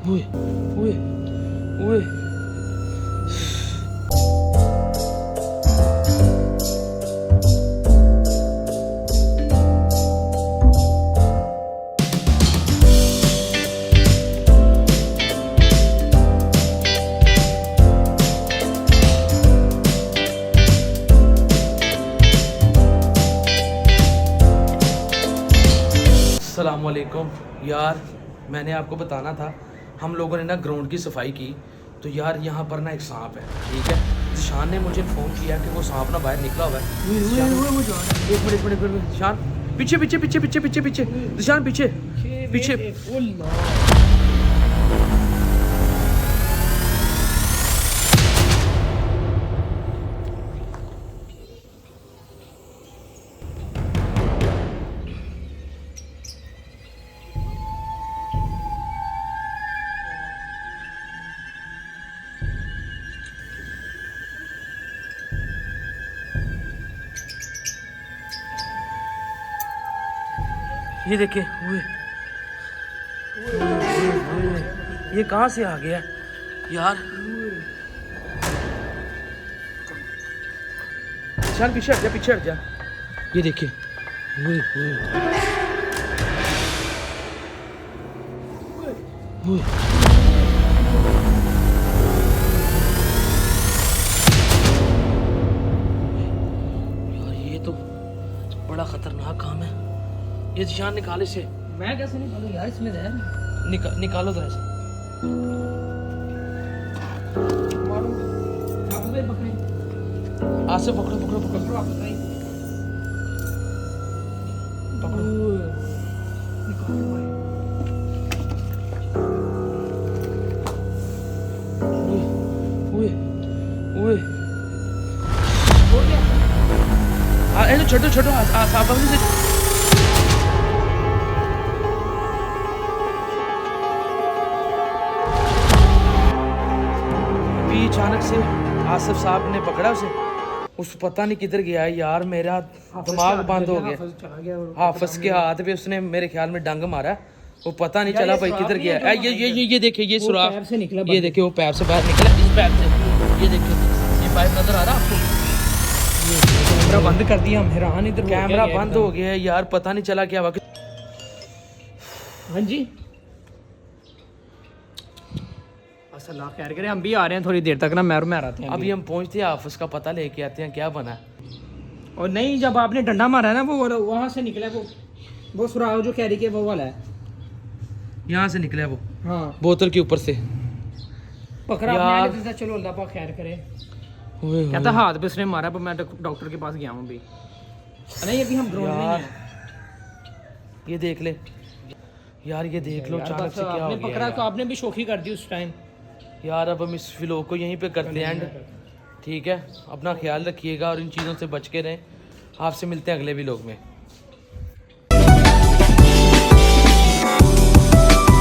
ओए ओए ओए अस्सलामुअलैकुम यार, मैंने आपको बताना था, हम लोगों ने ना ग्राउंड की सफाई की तो यार यहाँ पर ना एक सांप है। ठीक है, जिशान ने मुझे फ़ोन किया कि वो सांप ना बाहर निकला हुआ है। एक मिनट जिशान, पीछे पीछे पीछे पीछे पीछे पीछे जिशान, पीछे पीछे। ये देखिए, ये कहाँ से आ गया यार? चल पीछे हट जा, पीछे हट जा। ये देखिए, यार ये तो बड़ा खतरनाक काम है। ये निशान निकाले से। मैं कैसे निकालूं यार, इसमें जहर निकालो जरा से। आज से पकड़ो पकड़ो पकड़ो पकड़ो। छोटो छोटो साफ से। अचानक से आसिफ साहब ने पकड़ा उसे, उस पता नहीं किधर गया है यार। मेरा दिमाग बंद हो गया। हाफिज के हाथ पे उसने मेरे ख्याल में डंग मारा, वो पता नहीं चला भाई किधर गया है। ये देखिए, ये सुराख, ये देखिए वो पैर से बाहर निकला, इस पैर से। ये देखिए, ये पाइप नजर आ रहा आपको? कैमरा बंद कर दिया, हम हैरान, इधर कैमरा बंद हो गया यार, पता नहीं चला क्या वक्त। हाँ जी, अल्लाह खैर करे, हम भी आ रहे हैं थोड़ी देर तक ना, मैं आते हैं। अभी हम पहुंचते हैं, ऑफिस का पता लेके आते हैं क्या बना। और नहीं, जब आपने डंडा मारा है ना, वो वहाँ से निकला, वो सुराख जो कैरी के वो वाला है, यहाँ से निकला वो। हाँ, बोतल के ऊपर से पकड़ा आपने। चलो अल्लाह पाक खैर करे। कहता हाथ पे उसने मारा, पर मैं डॉक्टर के पास गया हूँ अभी। नहीं, अभी हम ग्राउंड में हैं। ये देख ले यार, ये देख लो अचानक से क्या हो गया। पकड़ा तो आपने भी शोखी कर दी उस टाइम यार। अब हम इस व्लॉग को यहीं पे करते हैं एंड। ठीक है, अपना ख्याल रखिएगा और इन चीज़ों से बच के रहें। आपसे मिलते हैं अगले व्लॉग में।